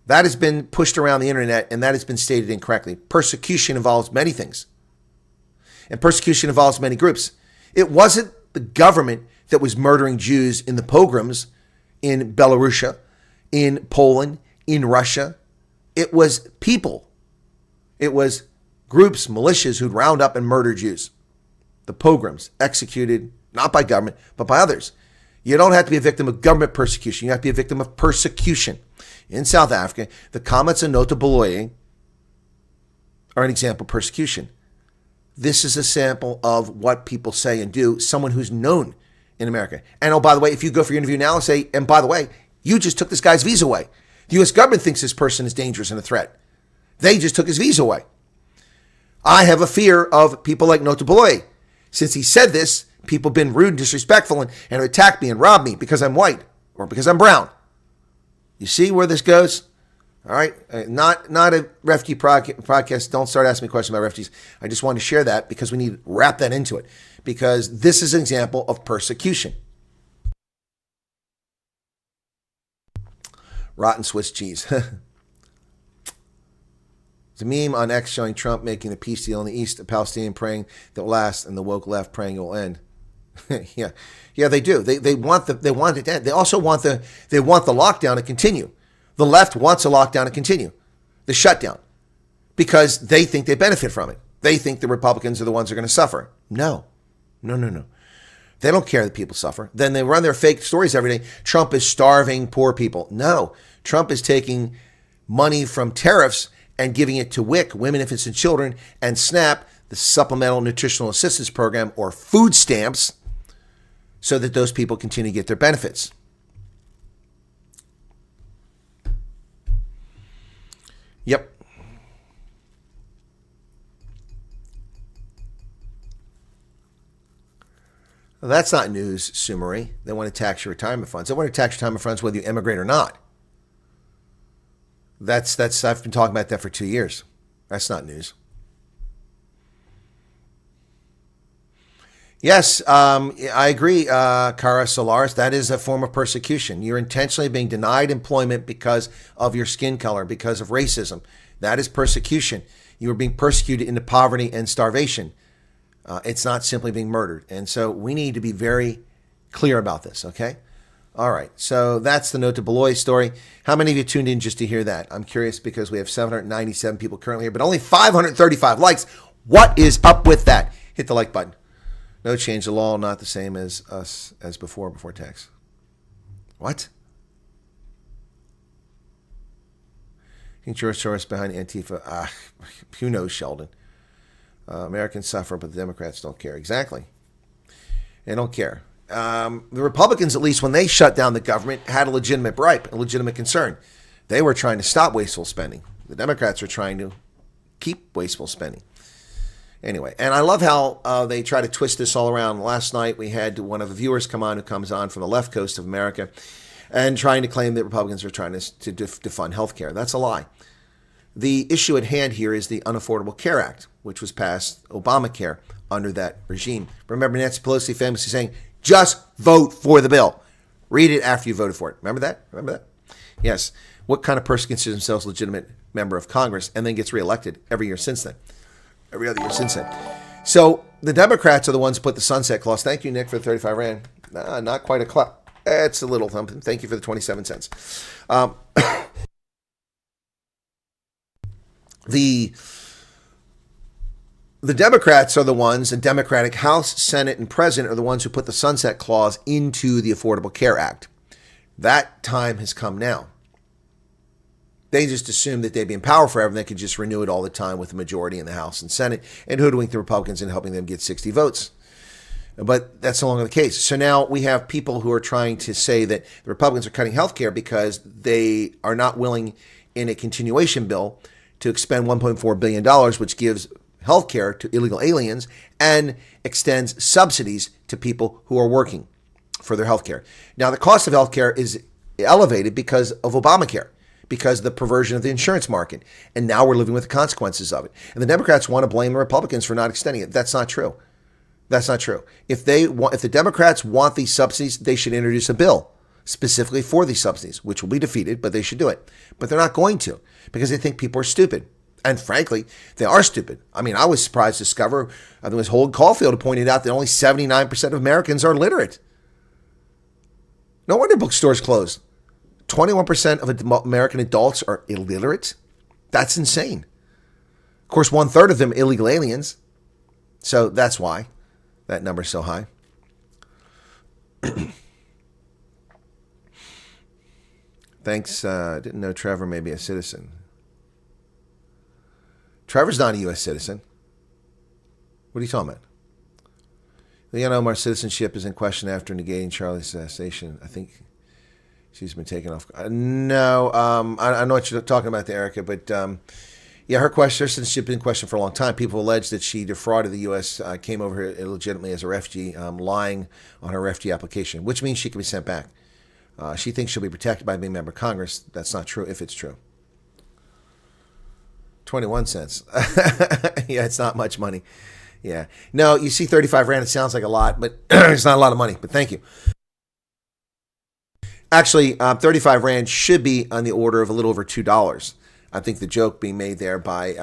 That has been pushed around the internet, and that has been stated incorrectly. Persecution involves many things. And persecution involves many groups. It wasn't the government that was murdering Jews in the pogroms in Belarus, in Poland, in Russia. It was people. It was groups, militias who'd round up and murder Jews. The pogroms executed not by government, but by others. You don't have to be a victim of government persecution. You have to be a victim of persecution. In South Africa, the comments of Nota Baloyi are an example of persecution. This is a sample of what people say and do, someone who's known in America. And oh, by the way, if you go for your interview now and say, and by the way, you just took this guy's visa away. The U.S. government thinks this person is dangerous and a threat. They just took his visa away. I have a fear of people like Nota Baloyi. Since he said this, people have been rude and disrespectful and have attacked me and robbed me because I'm white or because I'm brown. You see where this goes? All right, not a refugee podcast. Don't start asking me questions about refugees. I just wanted to share that because we need to wrap that into it, because this is an example of persecution. Rotten Swiss cheese. It's a meme on X showing Trump making a peace deal in the east, a Palestinian praying that will last, and the woke left praying it will end. Yeah, yeah, they do. They want it to end. They also want the lockdown to continue. The left wants a lockdown to continue, the shutdown, because they think they benefit from it. They think the Republicans are the ones who are going to suffer. No. They don't care that people suffer. Then they run their fake stories every day. Trump is starving poor people. No, Trump is taking money from tariffs and giving it to WIC, Women, Infants, and Children, and SNAP, the Supplemental Nutritional Assistance Program, or food stamps, so that those people continue to get their benefits. Yep. Well, that's not news, Sue Marie. They want to tax your retirement funds. They want to tax your retirement funds whether you immigrate or not. That's I've been talking about that for 2 years. That's not news. Yes, I agree, Cara Solaris. That is a form of persecution. You're intentionally being denied employment because of your skin color, because of racism. That is persecution. You are being persecuted into poverty and starvation. It's not simply being murdered. And so we need to be very clear about this, okay? All right, so that's the Nota Baloyi story. How many of you tuned in just to hear that? I'm curious because we have 797 people currently here, but only 535 likes. What is up with that? Hit the like button. No change. The law not the same as us as before tax. What? I think George Soros behind Antifa. Who knows, Sheldon? Americans suffer, but the Democrats don't care. Exactly. They don't care. The Republicans, at least when they shut down the government, had a legitimate gripe, a legitimate concern. They were trying to stop wasteful spending. The Democrats are trying to keep wasteful spending. Anyway, and I love how they try to twist this all around. Last night we had one of the viewers come on who comes on from the left coast of America and trying to claim that Republicans are trying to defund health care. That's a lie. The issue at hand here is the Unaffordable Care Act, which was passed, Obamacare, under that regime. Remember Nancy Pelosi famously saying, just vote for the bill. Read it after you voted for it. Remember that? Yes. What kind of person considers themselves a legitimate member of Congress and then gets reelected every year since then? Every other year since then. So the Democrats are the ones who put the sunset clause. Thank you, Nick, for the 35 Rand. Not quite a clap. It's a little something. Thank you for the 27 cents. The Democrats are the ones, the Democratic House, Senate, and President are the ones who put the sunset clause into the Affordable Care Act. That time has come now. They just assumed that they'd be in power forever and they could just renew it all the time with the majority in the House and Senate and hoodwink the Republicans and helping them get 60 votes. But that's no longer the case. So now we have people who are trying to say that the Republicans are cutting health care because they are not willing in a continuation bill to expend $1.4 billion, which gives health care to illegal aliens and extends subsidies to people who are working for their health care. Now, the cost of health care is elevated because of Obamacare, because of the perversion of the insurance market. And now we're living with the consequences of it. And the Democrats want to blame the Republicans for not extending it. That's not true. That's not true. If the Democrats want these subsidies, they should introduce a bill specifically for these subsidies, which will be defeated, but they should do it. But they're not going to because they think people are stupid. And frankly, they are stupid. I mean, I was surprised to discover, I think it was Holden Caulfield who pointed out that only 79% of Americans are literate. No wonder bookstores closed. 21% of American adults are illiterate. That's insane. Of course, 1/3 of them illegal aliens. So that's why that number's so high. Thanks. Didn't know Trevor may be a citizen. Trevor's not a U.S. citizen. What are you talking about? Leon Omar's citizenship is in question after negating Charlie's assassination. I think she's been taken off. No, I know what you're talking about there, Erica, but yeah, her citizenship has been in question for a long time. People allege that she defrauded the U.S., came over here illegitimately as a refugee, lying on her refugee application, which means she can be sent back. She thinks she'll be protected by being a member of Congress. That's not true if it's true. 21 cents. Yeah, it's not much money. Yeah. No, you see 35 Rand, it sounds like a lot, but it's not a lot of money, but thank you. Actually, 35 Rand should be on the order of a little over $2. I think the joke being made there by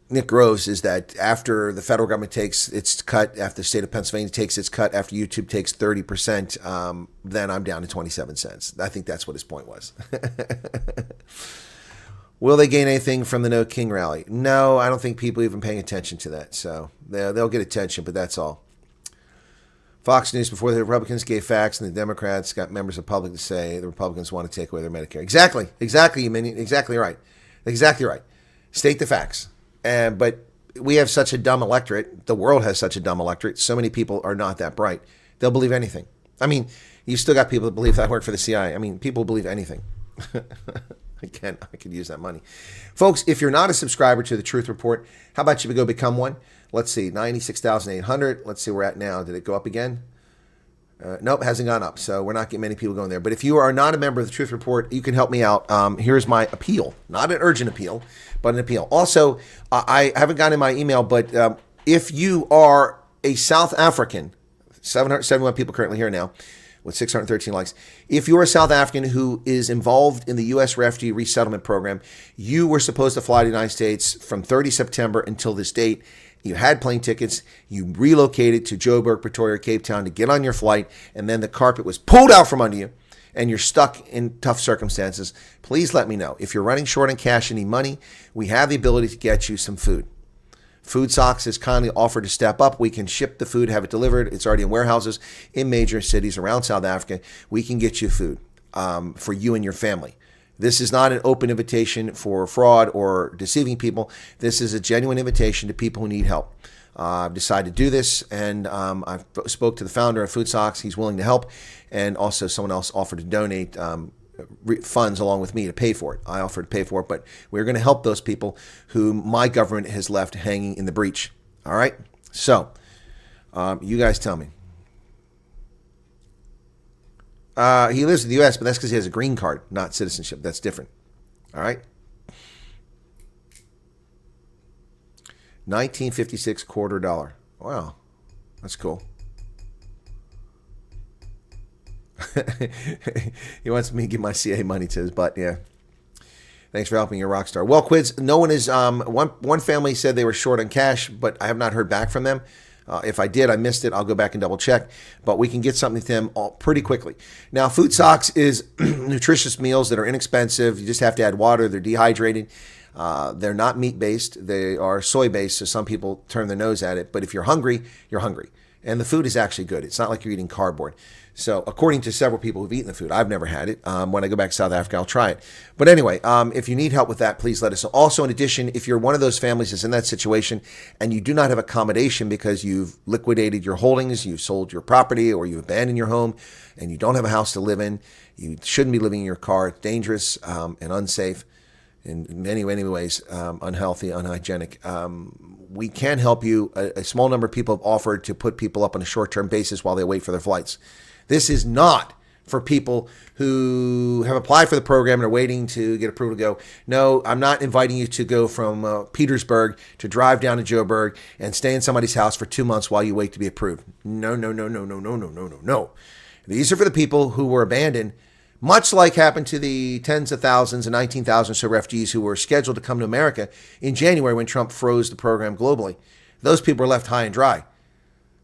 Nick Groves, is that after the federal government takes its cut, after the state of Pennsylvania takes its cut, after YouTube takes 30%, then I'm down to 27 cents. I think that's what his point was. Will they gain anything from the No King rally? No, I don't think people even paying attention to that. So they'll get attention, but that's all. Fox News, before the Republicans gave facts and the Democrats got members of the public to say the Republicans want to take away their Medicare. Exactly, you mean exactly right. Exactly right. State the facts. But we have such a dumb electorate. The world has such a dumb electorate. So many people are not that bright. They'll believe anything. I mean, you still got people that believe that I work for the CIA. I mean, people believe anything. Again, I could use that money. Folks, if you're not a subscriber to the Truth Report, how about you go become one? Let's see, 96,800. Let's see where we're at now. Did it go up again? Nope, hasn't gone up. So we're not getting many people going there. But if you are not a member of the Truth Report, you can help me out. Here's my appeal. Not an urgent appeal, but an appeal. Also, I haven't gotten in my email, but if you are a South African, 771 people currently here now, with 613 likes. If you're a South African who is involved in the U.S. refugee resettlement program, you were supposed to fly to the United States from 30 September until this date. You had plane tickets, you relocated to Joburg, Pretoria, Cape Town to get on your flight, and then the carpet was pulled out from under you, and you're stuck in tough circumstances. Please let me know. If you're running short on cash and need money, we have the ability to get you some food. Food Socks has kindly offered to step up. We can ship the food, have it delivered. It's already in warehouses in major cities around South Africa. We can get you food for you and your family. This is not an open invitation for fraud or deceiving people. This is a genuine invitation to people who need help. I've decided to do this, and I spoke to the founder of Food Socks. He's willing to help, and also someone else offered to donate funds along with me to pay for it. I offered to pay for it, but we're going to help those people who my government has left hanging in the breach. All right? So, you guys tell me. He lives in the U.S., but that's because he has a green card, not citizenship. That's different. All right? 1956 quarter dollar. Wow. That's cool. He wants me to give my CA money to his butt. Yeah. Thanks for helping your rock star. Well, Quids, no one is, one family said they were short on cash, but I have not heard back from them. If I did, I missed it. I'll go back and double check. But we can get something to them pretty quickly. Now, Food Socks is nutritious meals that are inexpensive. You just have to add water. They're dehydrated. They're not meat-based. They are soy-based, so some people turn their nose at it. But if you're hungry, you're hungry. And the food is actually good. It's not like you're eating cardboard. So according to several people who've eaten the food, I've never had it. When I go back to South Africa, I'll try it. But anyway, if you need help with that, please let us know. Also, in addition, if you're one of those families that's in that situation and you do not have accommodation because you've liquidated your holdings, you've sold your property, or you abandoned your home, and you don't have a house to live in, you shouldn't be living in your car. It's dangerous and unsafe. In many ways, unhealthy, unhygienic. We can help you. A small number of people have offered to put people up on a short-term basis while they wait for their flights. This is not for people who have applied for the program and are waiting to get approval to go. No, I'm not inviting you to go from Petersburg to drive down to Joburg and stay in somebody's house for 2 months while you wait to be approved. No. These are for the people who were abandoned, much like happened to the tens of thousands and 19,000 or so refugees who were scheduled to come to America in January when Trump froze the program globally. Those people were left high and dry.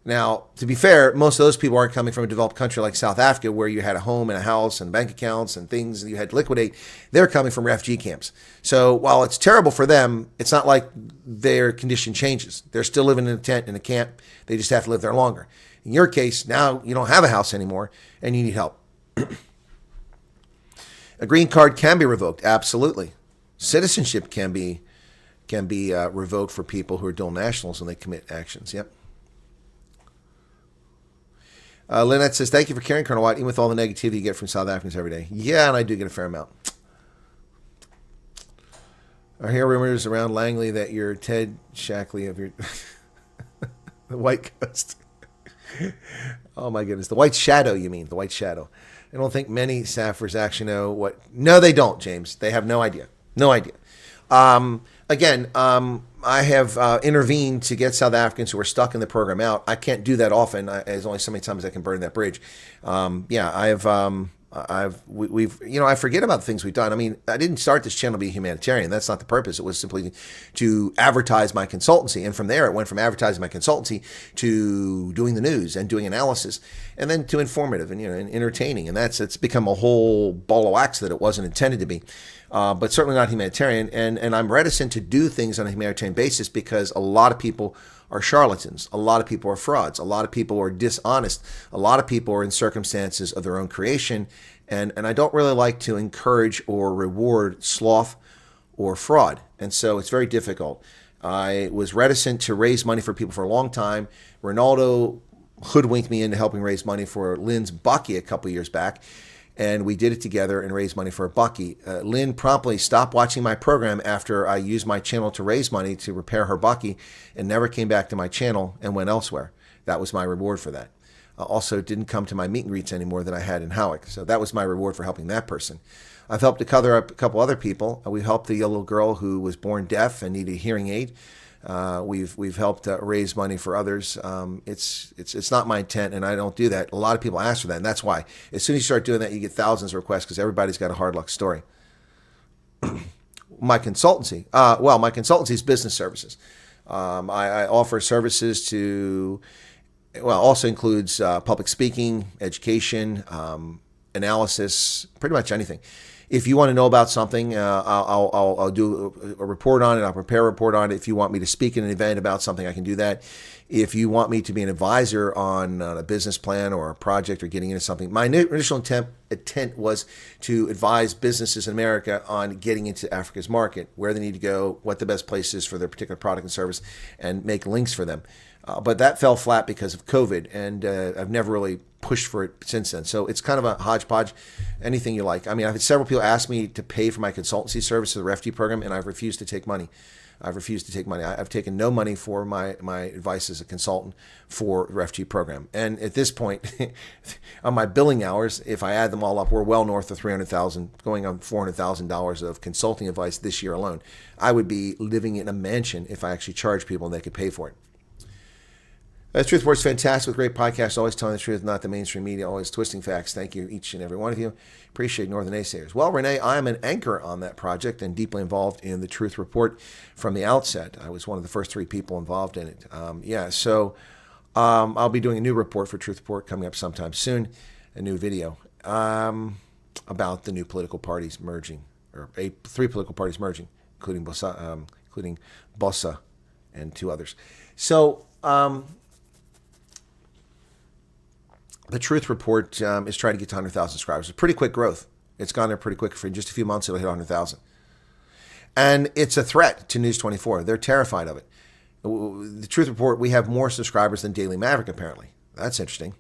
Now, to be fair, most of those people aren't coming from a developed country like South Africa where you had a home and a house and bank accounts and things that you had to liquidate. They're coming from refugee camps. So while it's terrible for them, it's not like their condition changes. They're still living in a tent in a camp. They just have to live there longer. In your case, now you don't have a house anymore and you need help. A green card can be revoked. Absolutely. Citizenship can be revoked for people who are dual nationals when they commit actions. Yep. Lynette says, thank you for caring, Colonel Wyatt, even with all the negativity you get from South Africans every day. Yeah, and I do get a fair amount. I hear rumors around Langley that you're Ted Shackley of your... the White Ghost. Oh, my goodness. The White Shadow, you mean. The White Shadow. I don't think many staffers actually know what... No, they don't, James. They have no idea. No idea. I have intervened to get South Africans who are stuck in the program out. I can't do that often. There's only so many times I can burn that bridge. I have we've I forget about the things we've done. I mean, I didn't start this channel to be humanitarian. That's not the purpose. It was simply to advertise my consultancy, and from there it went from advertising my consultancy to doing the news and doing analysis, and then to informative and and entertaining. And it's become a whole ball of wax that it wasn't intended to be, but certainly not humanitarian. And I'm reticent to do things on a humanitarian basis because a lot of people are charlatans. A lot of people are frauds. A lot of people are dishonest. A lot of people are in circumstances of their own creation. And I don't really like to encourage or reward sloth or fraud. And so it's very difficult. I was reticent to raise money for people for a long time. Ronaldo hoodwinked me into helping raise money for Lynn's Bucky a couple years back. And we did it together and raised money for a Bucky. Lynn promptly stopped watching my program after I used my channel to raise money to repair her Bucky and never came back to my channel and went elsewhere. That was my reward for that. Also didn't come to my meet and greets anymore that I had in Howick. So that was my reward for helping that person. I've helped a couple other people. We helped the little girl who was born deaf and needed a hearing aid. We've helped raise money for others. It's not my intent, and I don't do that. A lot of people ask for that, and that's why. As soon as you start doing that, you get thousands of requests because everybody's got a hard luck story. My consultancy. My consultancy is business services. I offer services to, also includes public speaking, education, analysis, pretty much anything. If you want to know about something, I'll do a report on it. I'll prepare a report on it. If you want me to speak at an event about something, I can do that. If you want me to be an advisor on a business plan or a project or getting into something, my initial intent was to advise businesses in America on getting into Africa's market, where they need to go, what the best place is for their particular product and service, and make links for them. But that fell flat because of COVID, and I've never really pushed for it since then. So it's kind of a hodgepodge, anything you like. I mean, I've had several people ask me to pay for my consultancy service to the refugee program, and I've refused to take money. I've taken no money for my advice as a consultant for the refugee program. And at this point, on my billing hours, if I add them all up, we're well north of $300,000, going on $400,000 of consulting advice this year alone. I would be living in a mansion if I actually charged people and they could pay for it. Truth Report's fantastic with great podcasts, always telling the truth, not the mainstream media, always twisting facts. Thank you, each and every one of you. Appreciate Northern Naysayers. Well, Renee, I am an anchor on that project and deeply involved in the Truth Report from the outset. I was one of the first 3 people involved in it. So I'll be doing a new report for Truth Report coming up sometime soon, a new video about the new political parties merging, or 3 political parties merging, including Bossa and 2 others. So, the Truth Report is trying to get to 100,000 subscribers. It's pretty quick growth. It's gone there pretty quick. For just a few months, it'll hit 100,000. And it's a threat to News 24. They're terrified of it. The Truth Report, we have more subscribers than Daily Maverick, apparently. That's interesting.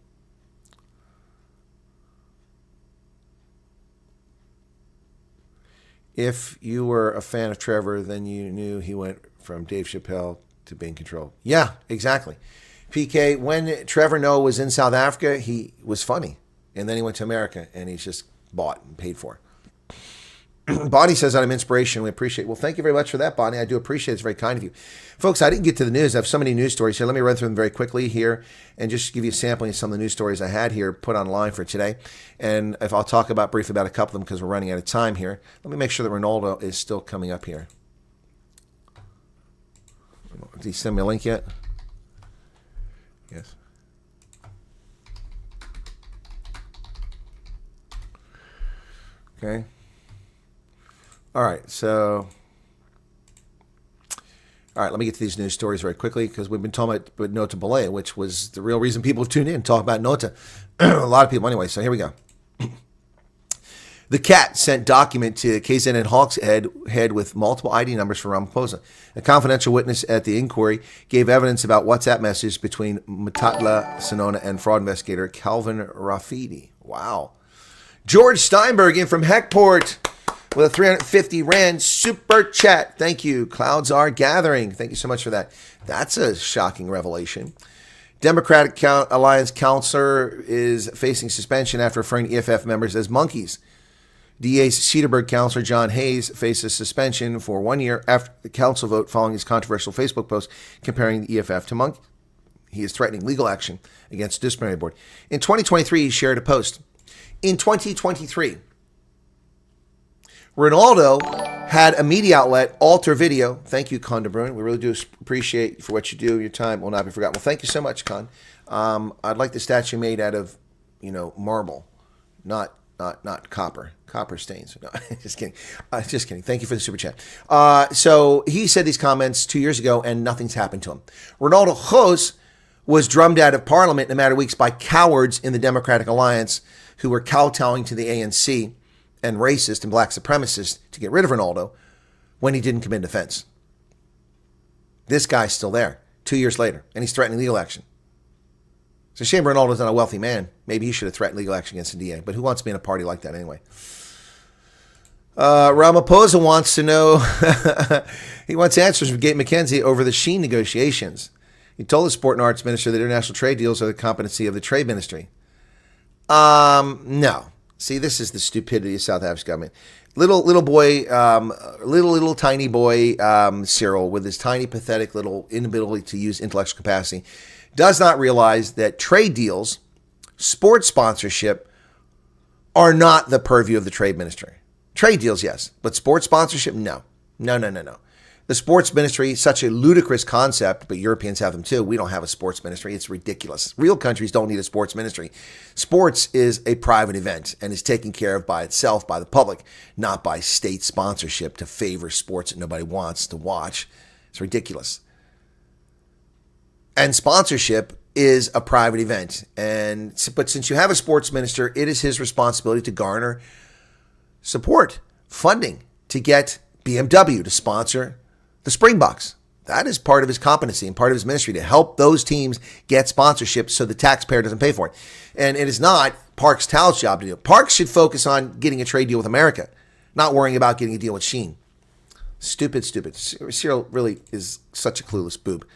If you were a fan of Trevor, then you knew he went from Dave Chappelle to being controlled. Yeah, exactly. PK, when Trevor Noah was in South Africa, he was funny. And then he went to America, and he's just bought and paid for. Bonnie says, I'm inspiration. We appreciate it. Well, thank you very much for that, Bonnie. I do appreciate it. It's very kind of you. Folks, I didn't get to the news. I have so many news stories here. Let me run through them very quickly here and just give you a sampling of some of the news stories I had here put online for today. And if I'll talk briefly about a couple of them because we're running out of time here. Let me make sure that Ronaldo is still coming up here. Did he send me a link yet? Yes. Okay. All right. Let me get to these news stories very quickly because we've been talking about Nota Baloyi, which was the real reason people tuned in and talk about Nota. A lot of people anyway. So here we go. The cat sent document to KZN Hawks head with multiple ID numbers for Ramaphosa. A confidential witness at the inquiry gave evidence about WhatsApp messages between Matatla Sinona and fraud investigator Calvin Rafidi. Wow. George Steinberg in from Heckport with a 350 Rand super chat. Thank you. Clouds are gathering. Thank you so much for that. That's a shocking revelation. Democratic Alliance counselor is facing suspension after referring to EFF members as monkeys. DA's Cedarburg counselor John Hayes faces suspension for 1 year after the council vote following his controversial Facebook post comparing the EFF to monkeys. He is threatening legal action against the disciplinary board. In 2023, he shared a post. In 2023, Ronaldo had a media outlet alter video. Thank you, Con de Bruyne. We really do appreciate you for what you do. Your time will not be forgotten. Well, thank you so much, Con. I'd like the statue made out of, marble, not copper. Copper stains. No, just kidding. Just kidding. Thank you for the super chat. So he said these comments 2 years ago, and nothing's happened to him. Ronaldo Jose was drummed out of parliament in a matter of weeks by cowards in the Democratic Alliance who were kowtowing to the ANC and racist and black supremacists to get rid of Ronaldo when he didn't commit offense. This guy's still there 2 years later, and he's threatening legal action. It's a shame Ronaldo's not a wealthy man. Maybe he should have threatened legal action against the DA, but who wants to be in a party like that anyway? Ramaphosa wants to know, he wants answers from Gabe McKenzie over the Sheen negotiations. He told the Sport and Arts Minister that international trade deals are the competency of the Trade Ministry. No. See, this is the stupidity of South Africa's government. Little boy, little tiny boy, Cyril, with his tiny, pathetic little inability to use intellectual capacity, does not realize that trade deals, sports sponsorship, are not the purview of the Trade Ministry. Trade deals, yes, but sports sponsorship, no. No. The sports ministry is such a ludicrous concept, but Europeans have them too. We don't have a sports ministry. It's ridiculous. Real countries don't need a sports ministry. Sports is a private event and is taken care of by itself, by the public, not by state sponsorship to favor sports that nobody wants to watch. It's ridiculous. And sponsorship is a private event. But since you have a sports minister, it is his responsibility to garner support, funding, to get BMW to sponsor the Springboks. That is part of his competency and part of his ministry, to help those teams get sponsorship so the taxpayer doesn't pay for it. And it is not Parks Towell's job to do it. Parks should focus on getting a trade deal with America, not worrying about getting a deal with Sheen. Stupid. Cyril really is such a clueless boob.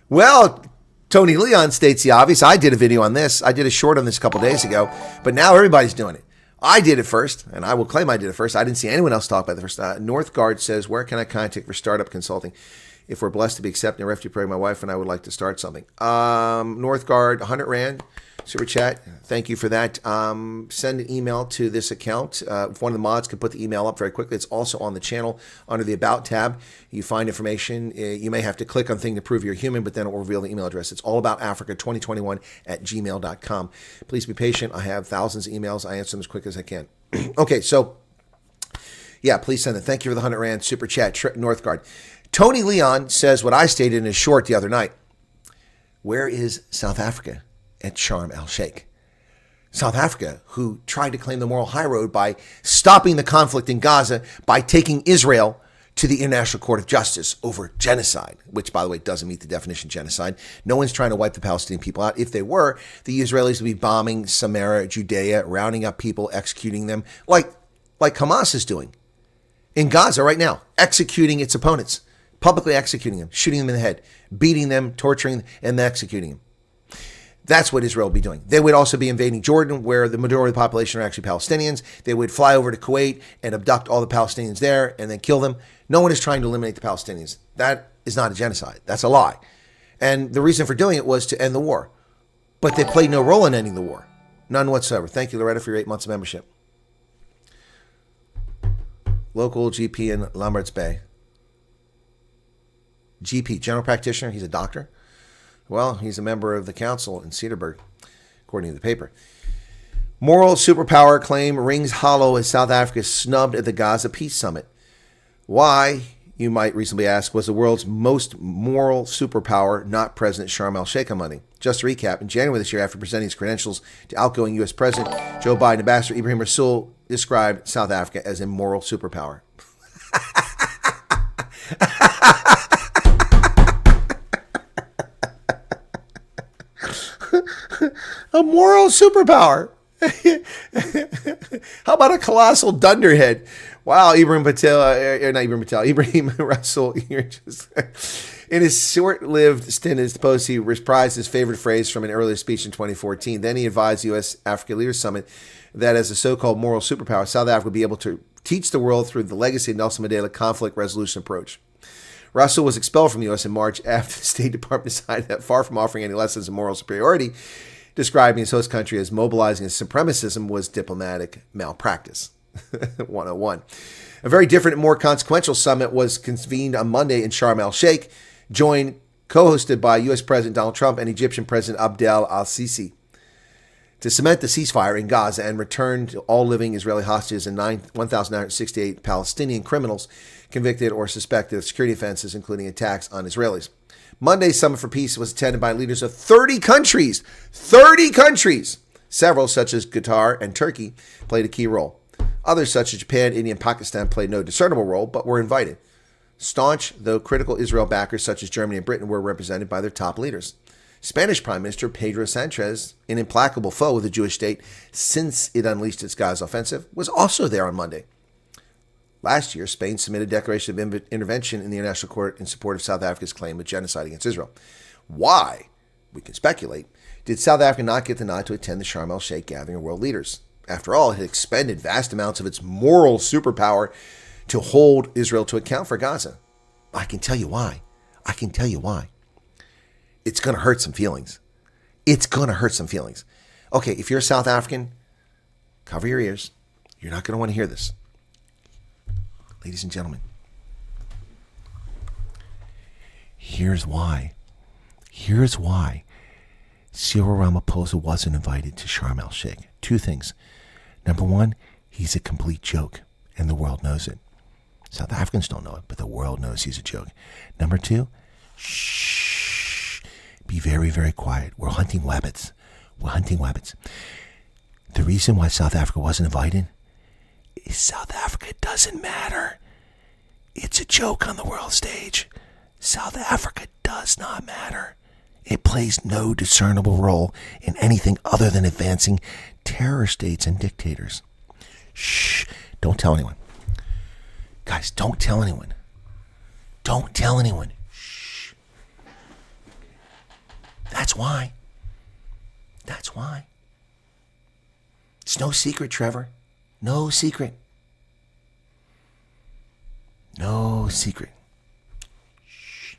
Well, Tony Leon states the obvious. I did a video on this. I did a short on this a couple days ago, but now everybody's doing it. I did it first, and I will claim I did it first. I didn't see anyone else talk about it first. Northgard says, where can I contact for startup consulting? If we're blessed to be accepted in a refugee program, my wife and I would like to start something. Northgard, 100 Rand, super chat. Thank you for that. Send an email to this account. If one of the mods could put the email up very quickly. It's also on the channel under the About tab. You find information. You may have to click on thing to prove you're human, but then it will reveal the email address. It's allaboutafrica2021@gmail.com. Please be patient. I have thousands of emails. I answer them as quick as I can. Okay, so yeah, please send it. Thank you for the 100 Rand super chat, Northgard. Tony Leon says what I stated in his short the other night. Where is South Africa at Sharm el-Sheikh? South Africa, who tried to claim the moral high road by stopping the conflict in Gaza, by taking Israel to the International Court of Justice over genocide, which, by the way, doesn't meet the definition of genocide. No one's trying to wipe the Palestinian people out. If they were, the Israelis would be bombing Samaria, Judea, rounding up people, executing them, like Hamas is doing in Gaza right now, executing its opponents, publicly executing them, shooting them in the head, beating them, torturing them, and then executing them. That's what Israel would be doing. They would also be invading Jordan, where the majority of the population are actually Palestinians. They would fly over to Kuwait and abduct all the Palestinians there and then kill them. No one is trying to eliminate the Palestinians. That is not a genocide. That's a lie. And the reason for doing it was to end the war. But they played no role in ending the war. None whatsoever. Thank you, Loretta, for your 8 months of membership. Local GP in Lamberts Bay. GP, general practitioner. He's a doctor. Well, he's a member of the council in Cedarburg, according to the paper. Moral superpower claim rings hollow as South Africa is snubbed at the Gaza Peace Summit. Why, you might reasonably ask, was the world's most moral superpower not President Sharm el-Sheikh on Monday? Just to recap, in January this year, after presenting his credentials to outgoing U.S. President Joe Biden, Ambassador Ibrahim Rasool described South Africa as a moral superpower. A moral superpower. How about a colossal dunderhead? Wow, Ibrahim Rasool. You're just in his short-lived stint as the post, he reprised his favorite phrase from an earlier speech in 2014. Then he advised the U.S. Africa Leaders Summit that as a so-called moral superpower, South Africa would be able to teach the world through the legacy of Nelson Mandela conflict resolution approach. Rasool was expelled from the U.S. in March after the State Department decided that far from offering any lessons in moral superiority, describing his host country as mobilizing as supremacism was diplomatic malpractice. 101. A very different and more consequential summit was convened on Monday in Sharm el-Sheikh, co-hosted by U.S. President Donald Trump and Egyptian President Abdel al-Sisi, to cement the ceasefire in Gaza and return to all living Israeli hostages and 1,968 Palestinian criminals convicted or suspected of security offenses, including attacks on Israelis. Monday's Summit for Peace was attended by leaders of 30 countries. 30 countries! Several, such as Qatar and Turkey, played a key role. Others, such as Japan, India, and Pakistan, played no discernible role, but were invited. Staunch, though critical Israel backers such as Germany and Britain were represented by their top leaders. Spanish Prime Minister Pedro Sanchez, an implacable foe of the Jewish state since it unleashed its Gaza offensive, was also there on Monday. Last year, Spain submitted a declaration of intervention in the International Court in support of South Africa's claim of genocide against Israel. Why, we can speculate, did South Africa not get the nod to attend the Sharm el-Sheikh gathering of world leaders? After all, it had expended vast amounts of its moral superpower to hold Israel to account for Gaza. I can tell you why. It's going to hurt some feelings. Okay, if you're a South African, cover your ears. You're not going to want to hear this. Ladies and gentlemen, here's why Cyril Ramaphosa wasn't invited to Sharm el-Sheikh. Two things. Number one, he's a complete joke, and the world knows it. South Africans don't know it, but the world knows he's a joke. Number two, shh, be very, very quiet. We're hunting rabbits. The reason why South Africa wasn't invited is South Africa doesn't matter. It's a joke on the world stage. South Africa does not matter. It plays no discernible role in anything other than advancing terror states and dictators. Shh, don't tell anyone. Guys, don't tell anyone. Shh. That's why. It's no secret, Trevor. No secret. Shh.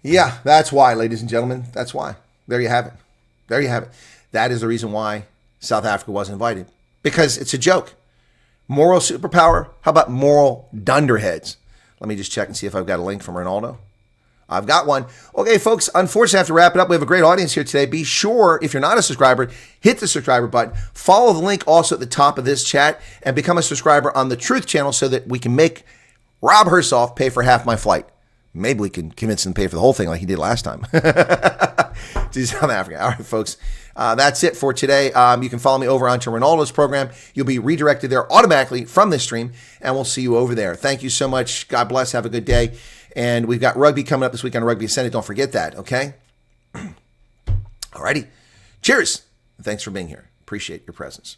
Yeah, that's why, ladies and gentlemen. That's why. There you have it. That is the reason why South Africa wasn't invited. Because it's a joke. Moral superpower? How about moral dunderheads? Let me just check and see if I've got a link from Ronaldo. I've got one. Okay, folks, unfortunately, I have to wrap it up. We have a great audience here today. Be sure, if you're not a subscriber, hit the subscriber button. Follow the link also at the top of this chat and become a subscriber on the Truth channel so that we can make Rob Hersoff pay for half my flight. Maybe we can convince him to pay for the whole thing like he did last time to South Africa. All right, folks. That's it for today. You can follow me over onto Ronaldo's program. You'll be redirected there automatically from this stream, and we'll see you over there. Thank you so much. God bless. Have a good day. And we've got rugby coming up this week on Rugby Ascended. Don't forget that, okay? All righty. Cheers. Thanks for being here. Appreciate your presence.